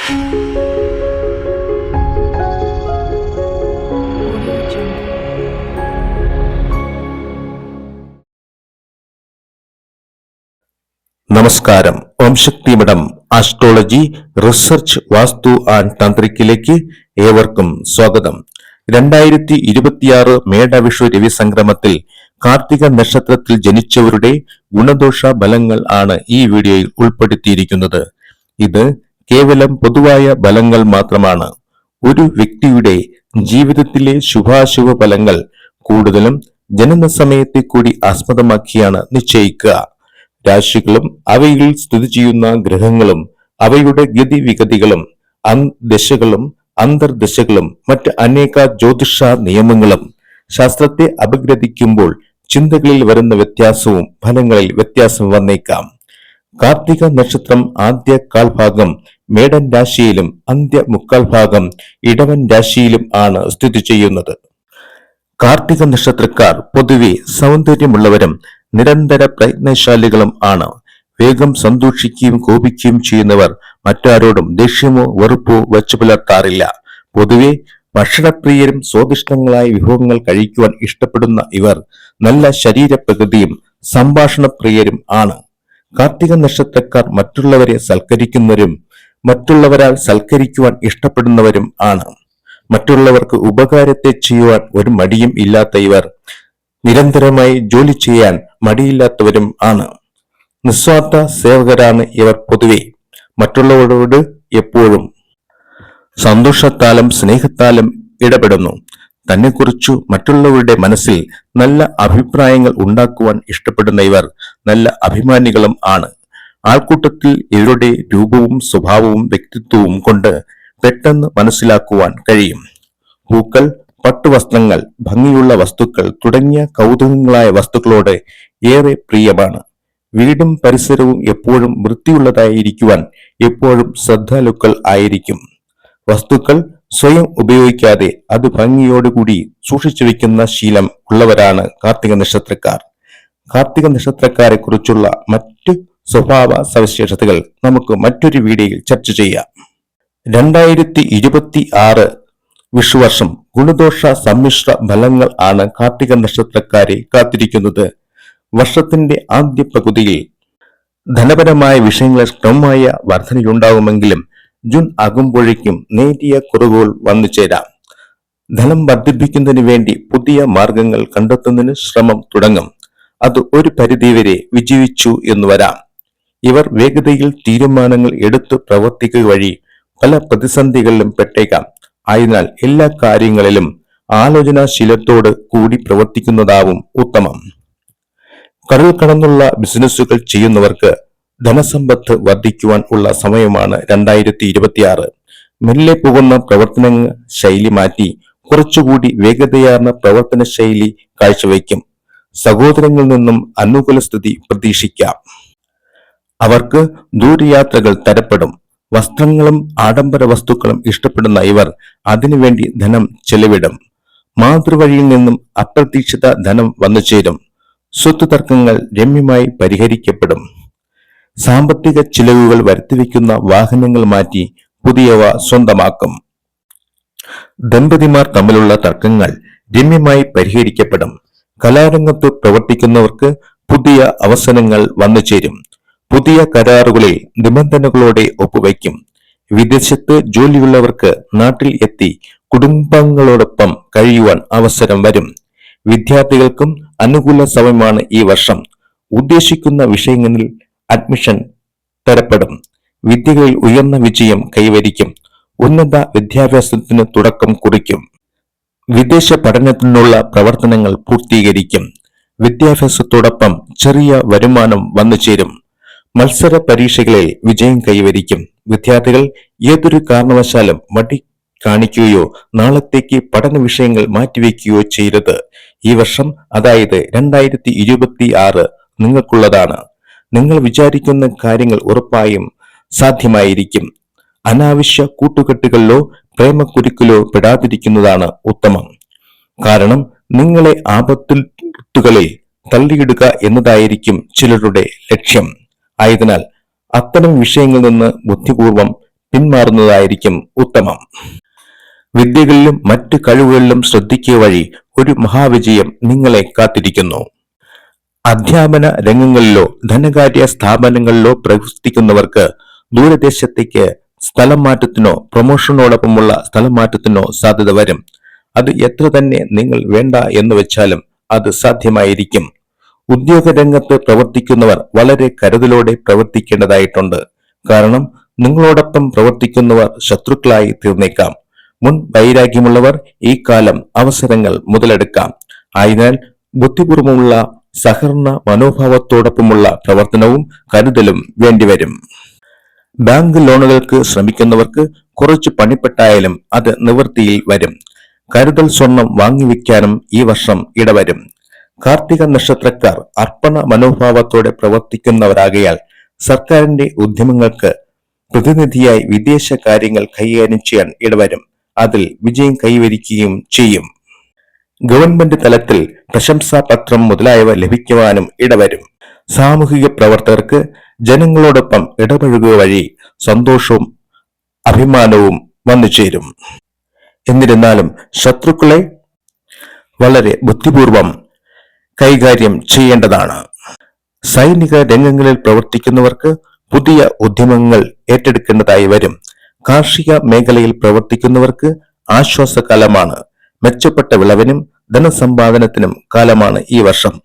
നമസ്കാരം. ഓം ശക്തി മഠം astrology research vastu and തന്ത്രിക്കിലേക്ക് ഏവർക്കും സ്വാഗതം. 2026 മേടവിഷു രവി സംക്രമത്തിൽ കാർത്തിക നക്ഷത്രത്തിൽ ജനിച്ചവരുടെ ഗുണദോഷ ഫലങ്ങൾ ആണ് ഈ വീഡിയോയിൽ ഉൾപ്പെടുത്തിയിരിക്കുന്നത്. ഇത് കേവലം പൊതുവായ ഫലങ്ങൾ മാത്രമാണ്. ഒരു വ്യക്തിയുടെ ജീവിതത്തിലെ ശുഭാശുഭ ഫലങ്ങൾ കൂടുതലും ജനന സമയത്തെ കൂടി ആസ്പദമാക്കിയാണ് നിശ്ചയിക്കുക. രാശികളും അവയിൽ സ്ഥിതി ചെയ്യുന്ന ഗ്രഹങ്ങളും അവയുടെ ഗതിവിഗതികളും ദശകളും അന്തർദശകളും മറ്റ് അനേക ജ്യോതിഷ നിയമങ്ങളും ശാസ്ത്രത്തെ അപഗ്രഥിക്കുമ്പോൾ ചിന്തകളിൽ വരുന്ന വ്യത്യാസവും ഫലങ്ങളിൽ വ്യത്യാസം വന്നേക്കാം. കാർത്തിക നക്ഷത്രം ആദ്യ കാൽഭാഗം മേടൻ രാശിയിലും അന്ത്യ മുക്കാൽ ഭാഗം ഇടവൻ രാശിയിലും ആണ് സ്ഥിതി ചെയ്യുന്നത്. കാർത്തിക നക്ഷത്രക്കാർ പൊതുവെ സൗന്ദര്യമുള്ളവരും നിരന്തര പ്രയത്നശാലികളും ആണ്. വേഗം സന്തോഷിക്കുകയും കോപിക്കുകയും ചെയ്യുന്നവർ മറ്റാരോടും ദേഷ്യമോ വെറുപ്പോ വച്ചു പുലർത്താറില്ല. പൊതുവെ ഭക്ഷണപ്രിയരും സ്വാദിഷ്ടങ്ങളായ വിഭവങ്ങൾ കഴിക്കുവാൻ ഇഷ്ടപ്പെടുന്ന ഇവർ നല്ല ശരീരപ്രകൃതിയും സംഭാഷണപ്രിയരും ആണ്. കാർത്തിക നക്ഷത്രക്കാർ മറ്റുള്ളവരെ സൽക്കരിക്കുന്നവരും മറ്റുള്ളവരാൽ സൽക്കരിക്കുവാൻ ഇഷ്ടപ്പെടുന്നവരും ആണ്. മറ്റുള്ളവർക്ക് ഉപകാരത്തെ ചെയ്യുവാൻ ഒരു മടിയും ഇല്ലാത്ത ഇവർ നിരന്തരമായി ജോലി ചെയ്യാൻ മടിയില്ലാത്തവരും ആണ്. നിസ്വാർത്ഥ സേവകരാണ് ഇവർ. പൊതുവെ മറ്റുള്ളവരോട് എപ്പോഴും സന്തോഷത്താലും സ്നേഹത്താലും ഇടപെടുന്നു. തന്നെക്കുറിച്ചു മറ്റുള്ളവരുടെ മനസ്സിൽ നല്ല അഭിപ്രായങ്ങൾ ഉണ്ടാക്കുവാൻ ഇഷ്ടപ്പെടുന്ന ഇവർ നല്ല അഭിമാനികളും ആണ്. ആൾക്കൂട്ടത്തിൽ ഇവരുടെ രൂപവും സ്വഭാവവും വ്യക്തിത്വവും കൊണ്ട് പെട്ടെന്ന് മനസ്സിലാക്കുവാൻ കഴിയും. പൂക്കൾ, പട്ടുവസ്ത്രങ്ങൾ, ഭംഗിയുള്ള വസ്തുക്കൾ തുടങ്ങിയ കൗതുകങ്ങളായ വസ്തുക്കളോട് ഏറെ പ്രിയമാണ്. വീടും പരിസരവും എപ്പോഴും വൃത്തിയുള്ളതായിരിക്കുവാൻ എപ്പോഴും ശ്രദ്ധാലുക്കൾ ആയിരിക്കും. വസ്തുക്കൾ സ്വയം ഉപയോഗിക്കാതെ അത് ഭംഗിയോടുകൂടി സൂക്ഷിച്ചു വെക്കുന്ന ശീലം ഉള്ളവരാണ് കാർത്തിക നക്ഷത്രക്കാർ. കാർത്തിക നക്ഷത്രക്കാരെ കുറിച്ചുള്ള മറ്റു സ്വഭാവ സവിശേഷതകൾ നമുക്ക് മറ്റൊരു വീഡിയോയിൽ ചർച്ച ചെയ്യാം. 2026 വിഷുവർഷം ഗുണദോഷ സമ്മിശ്ര ഫലങ്ങൾ ആണ് കാർത്തിക നക്ഷത്രക്കാരെ കാത്തിരിക്കുന്നത്. വർഷത്തിന്റെ ആദ്യ പകുതിയിൽ ധനപരമായ വിഷയങ്ങളിൽ ക്രമമായ വർധനയുണ്ടാകുമെങ്കിലും ജൂൺ ആകുമ്പോഴേക്കും നേരിയ കുറവുകൾ വന്നു ചേരാം. ധനം വർദ്ധിപ്പിക്കുന്നതിന് വേണ്ടി പുതിയ മാർഗങ്ങൾ കണ്ടെത്തുന്നതിന് ശ്രമം തുടങ്ങും. അത് ഒരു പരിധിവരെ വിജയിച്ചു എന്ന് വരാം. ഇവർ വേഗതയിൽ തീരുമാനങ്ങൾ എടുത്ത് പ്രവർത്തിക്കുക വഴി പല പ്രതിസന്ധികളിലും പെട്ടേക്കാം. ആയതിനാൽ എല്ലാ കാര്യങ്ങളിലും ആലോചനാശീലത്തോട് കൂടി പ്രവർത്തിക്കുന്നതാവും ഉത്തമം. കടൽ കടന്നുള്ള ബിസിനസ്സുകൾ ചെയ്യുന്നവർക്ക് ധനസമ്പത്ത് വർദ്ധിക്കുവാൻ ഉള്ള സമയമാണ് 2026. മെല്ലെ പോകുന്ന പ്രവർത്തന ശൈലി മാറ്റി കുറച്ചുകൂടി വേഗതയാർന്ന പ്രവർത്തന ശൈലി കാഴ്ചവെക്കും. സഹോദരങ്ങളിൽ നിന്നും അനുകൂല സ്ഥിതി പ്രതീക്ഷിക്കാം. അവർക്ക് ദൂരയാത്രകൾ തരപ്പെടും. വസ്ത്രങ്ങളും ആഡംബര വസ്തുക്കളും ഇഷ്ടപ്പെടുന്ന ഇവർ അതിനുവേണ്ടി ധനം ചെലവിടും. മാതൃവഴിയിൽ നിന്നും അപ്രതീക്ഷിത ധനം വന്നു ചേരും. സ്വത്ത് തർക്കങ്ങൾ രമ്യമായി പരിഹരിക്കപ്പെടും. സാമ്പത്തിക ചിലവുകൾ വരുത്തിവെക്കുന്ന വാഹനങ്ങൾ മാറ്റി പുതിയവ സ്വന്തമാക്കും. ദമ്പതിമാർ തമ്മിലുള്ള തർക്കങ്ങൾ രമ്യമായി പരിഹരിക്കപ്പെടും. കലാരംഗത്ത് പ്രവർത്തിക്കുന്നവർക്ക് പുതിയ അവസരങ്ങൾ വന്നു ചേരും. പുതിയ കരാറുകളിൽ നിബന്ധനകളോടെ ഒപ്പുവയ്ക്കും. വിദേശത്ത് ജോലിയുള്ളവർക്ക് നാട്ടിൽ എത്തി കുടുംബങ്ങളോടൊപ്പം കഴിയുവാൻ അവസരം വരും. വിദ്യാർത്ഥികൾക്കും അനുകൂല സമയമാണ് ഈ വർഷം. ഉദ്ദേശിക്കുന്ന വിഷയങ്ങളിൽ അഡ്മിഷൻ തരപ്പെടും. വിദ്യകളിൽ ഉയർന്ന വിജയം കൈവരിക്കും. ഉന്നത വിദ്യാഭ്യാസത്തിന് തുടക്കം കുറിക്കും. വിദേശ പഠനത്തിനുള്ള പ്രവർത്തനങ്ങൾ പൂർത്തീകരിക്കും. വിദ്യാഭ്യാസത്തോടൊപ്പം ചെറിയ വരുമാനം വന്നു ചേരും. മത്സര പരീക്ഷകളിൽ വിജയം കൈവരിക്കും. വിദ്യാർത്ഥികൾ ഏതൊരു കാരണവശാലും മടി കാണിക്കുകയോ നാളത്തേക്ക് പഠന വിഷയങ്ങൾ മാറ്റിവെക്കുകയോ ചെയ്യരുത്. ഈ വർഷം, അതായത് 2026 നിങ്ങൾക്കുള്ളതാണ്. നിങ്ങൾ വിചാരിക്കുന്ന കാര്യങ്ങൾ ഉറപ്പായും സാധ്യമായിരിക്കും. അനാവശ്യ കൂട്ടുകെട്ടുകളിലോ പ്രേമക്കുരുക്കിലോ പെടാതിരിക്കുന്നതാണ് ഉത്തമം. കാരണം നിങ്ങളെ ആപത്തുകളിൽ തള്ളിയിടുക എന്നതായിരിക്കും ചിലരുടെ ലക്ഷ്യം. ആയതിനാൽ അത്തരം വിഷയങ്ങളിൽ നിന്ന് ബുദ്ധിപൂർവം പിന്മാറുന്നതായിരിക്കും ഉത്തമം. വിദ്യകളിലും മറ്റു കഴിവുകളിലും ശ്രദ്ധിക്കുക വഴി ഒരു മഹാവിജയം നിങ്ങളെ കാത്തിരിക്കുന്നു. അധ്യാപന രംഗങ്ങളിലോ ധനകാര്യ സ്ഥാപനങ്ങളിലോ പ്രവർത്തിക്കുന്നവർക്ക് ദൂരദേശത്തേക്ക് സ്ഥലം മാറ്റത്തിനോ പ്രൊമോഷനോടൊപ്പമുള്ള സ്ഥലം മാറ്റത്തിനോ സാധ്യത വരും. അത് എത്ര തന്നെ നിങ്ങൾ വേണ്ട എന്ന് വെച്ചാലും അത് സാധ്യമായിരിക്കും. ഉദ്യോഗ രംഗത്ത് പ്രവർത്തിക്കുന്നവർ വളരെ കരുതലോടെ പ്രവർത്തിക്കേണ്ടതായിട്ടുണ്ട്. കാരണം നിങ്ങളോടൊപ്പം പ്രവർത്തിക്കുന്നവർ ശത്രുക്കളായി തീർന്നേക്കാം. മുൻ വൈരാഗ്യമുള്ളവർ ഈ കാലം അവസരങ്ങൾ മുതലെടുക്കാം. ആയതിനാൽ ബുദ്ധിപൂർവമുള്ള സഹകരണ മനോഭാവത്തോടൊപ്പമുള്ള പ്രവർത്തനവും കരുതലും വേണ്ടിവരും. ബാങ്ക് ലോണുകൾക്ക് ശ്രമിക്കുന്നവർക്ക് കുറച്ച് പണിപ്പെട്ടായാലും അത് നിവൃത്തിയിൽ വരും. കരുതൽ സ്വർണം വാങ്ങിവെക്കാനും ഈ വർഷം ഇടവരും. കാർത്തിക നക്ഷത്രക്കാർ അർപ്പണ മനോഭാവത്തോടെ പ്രവർത്തിക്കുന്നവരാകയാൽ സർക്കാരിന്റെ ഉദ്യമങ്ങൾക്ക് പ്രതിനിധിയായി വിദേശ കാര്യങ്ങൾ കൈകാര്യം ചെയ്യാൻ ഇടവരും. അതിൽ വിജയം കൈവരിക്കുകയും ചെയ്യും. ഗവൺമെന്റ് തലത്തിൽ പ്രശംസാപത്രം മുതലായവ ലഭിക്കുവാനും ഇടവരും. സാമൂഹിക പ്രവർത്തകർക്ക് ജനങ്ങളോടൊപ്പം ഇടപഴകുക വഴി സന്തോഷവും അഭിമാനവും വന്നു ചേരും. എന്നിരുന്നാലും ശത്രുക്കളെ വളരെ ബുദ്ധിപൂർവം കൈകാര്യം ചെയ്യേണ്ടതാണ്. സൈനിക രംഗങ്ങളിൽ പ്രവർത്തിക്കുന്നവർക്ക് പുതിയ ഉദ്യമങ്ങൾ ഏറ്റെടുക്കേണ്ടതായി വരും. കാർഷിക മേഖലയിൽ പ്രവർത്തിക്കുന്നവർക്ക് ആശ്വാസകാലമാണ്. മെച്ചപ്പെട്ട വിളവിനും ധനസമ്പാദനത്തിനും കാലമാണ് ഈ വർഷം.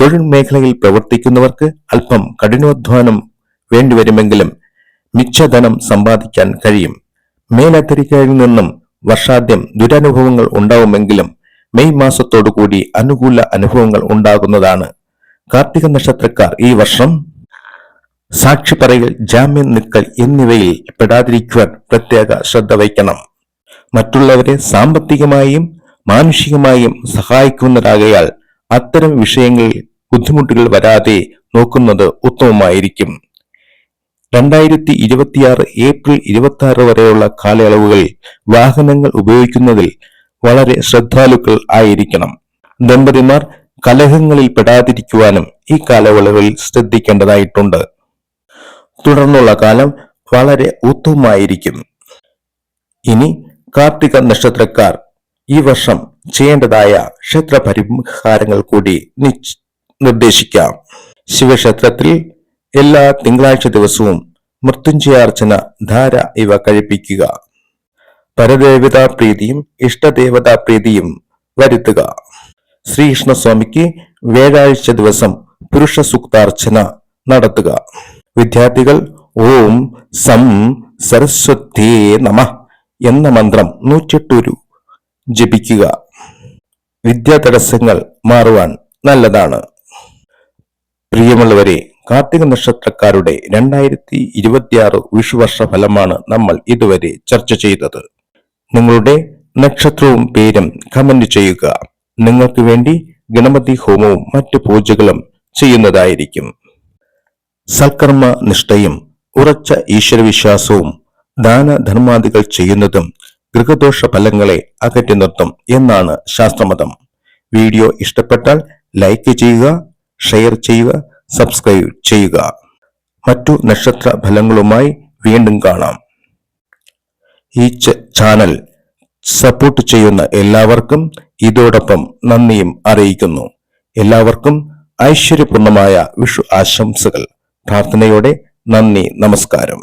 തൊഴിൽ മേഖലയിൽ പ്രവർത്തിക്കുന്നവർക്ക് അല്പം കഠിനാധ്വാനം വേണ്ടിവരുമെങ്കിലും മിച്ചധനം സമ്പാദിക്കാൻ കഴിയും. മേലധികാരിയിൽ നിന്നും വർഷാദ്യം ദുരനുഭവങ്ങൾ ഉണ്ടാവുമെങ്കിലും മെയ് മാസത്തോടുകൂടി അനുകൂല അനുഭവങ്ങൾ ഉണ്ടാകുന്നതാണ്. കാർത്തിക നക്ഷത്രക്കാർ ഈ വർഷം സാക്ഷി പറയൽ, ജാമ്യം നിൽക്കൽ എന്നിവയിൽ പെടാതിരിക്കുവാൻ പ്രത്യേക ശ്രദ്ധ വയ്ക്കണം. മറ്റുള്ളവരെ സാമ്പത്തികമായും മാനുഷികമായും സഹായിക്കുന്നതാകയാൽ അത്തരം വിഷയങ്ങളിൽ ബുദ്ധിമുട്ടുകൾ വരാതെ നോക്കുന്നത് ഉത്തമമായിരിക്കും. 2026 ഏപ്രിൽ 26 വരെയുള്ള കാലയളവുകളിൽ വാഹനങ്ങൾ ഉപയോഗിക്കുന്നതിൽ വളരെ ശ്രദ്ധാലുക്കൾ ആയിരിക്കണം. ദമ്പതിമാർ കലഹങ്ങളിൽ പെടാതിരിക്കുവാനും ഈ കാലയളവിൽ ശ്രദ്ധിക്കേണ്ടതായിട്ടുണ്ട്. തുടർന്നുള്ള കാലം വളരെ ഉത്തമമായിരിക്കും. ഇനി കാർത്തിക നക്ഷത്രക്കാർ ഈ വർഷം ചെയ്യേണ്ടതായ ക്ഷേത്ര പരിഹാരങ്ങൾ കൂടി നിർദ്ദേശിക്കാം. ശിവക്ഷേത്രത്തിൽ എല്ലാ തിങ്കളാഴ്ച ദിവസവും മൃത്യുഞ്ജയാർച്ചന, ധാര ഇവ കഴിപ്പിക്കുക. പരദേവതാ പ്രീതിയും ഇഷ്ടദേവതാ പ്രീതിയും വരുത്തുക. ശ്രീകൃഷ്ണസ്വാമിക്ക് വ്യാഴാഴ്ച ദിവസം പുരുഷ സൂക്താർച്ചന നടത്തുക. വിദ്യാർത്ഥികൾ ഓം സം സരസ്വത്യേ നമഃ എന്ന മന്ത്രം 108 ജപിക്കുക. വിദ്യാതടസ്സങ്ങൾ മാറുവാൻ നല്ലതാണ്. പ്രിയമുള്ളവരെ, കാർത്തിക നക്ഷത്രക്കാരുടെ 2026 വിഷുവർഷ ഫലമാണ് നമ്മൾ ഇതുവരെ ചർച്ച ചെയ്തത്. നിങ്ങളുടെ നക്ഷത്രവും പേരും കമന്റ് ചെയ്യുക. നിങ്ങൾക്ക് വേണ്ടി ഗണപതി ഹോമവും മറ്റു പൂജകളും ചെയ്യുന്നതായിരിക്കും. സൽക്കർമ്മ നിഷ്ഠയും ഉറച്ച ഈശ്വരവിശ്വാസവും ദാനധർമാദികൾ ചെയ്യുന്നതും ഗൃഹദോഷ ഫലങ്ങളെ അകറ്റി നിർത്തും എന്നാണ് ശാസ്ത്രമതം. വീഡിയോ ഇഷ്ടപ്പെട്ടാൽ ലൈക്ക് ചെയ്യുക, ഷെയർ ചെയ്യുക, സബ്സ്ക്രൈബ് ചെയ്യുക. മറ്റു നക്ഷത്ര ഫലങ്ങളുമായി വീണ്ടും കാണാം. ഈ ചാനൽ സപ്പോർട്ട് ചെയ്യുന്ന എല്ലാവർക്കും ഇതോടൊപ്പം നന്ദിയും അറിയിക്കുന്നു. എല്ലാവർക്കും ഐശ്വര്യപൂർണമായ വിഷു ആശംസകൾ. പ്രാർത്ഥനയോടെ നന്ദി, നമസ്കാരം.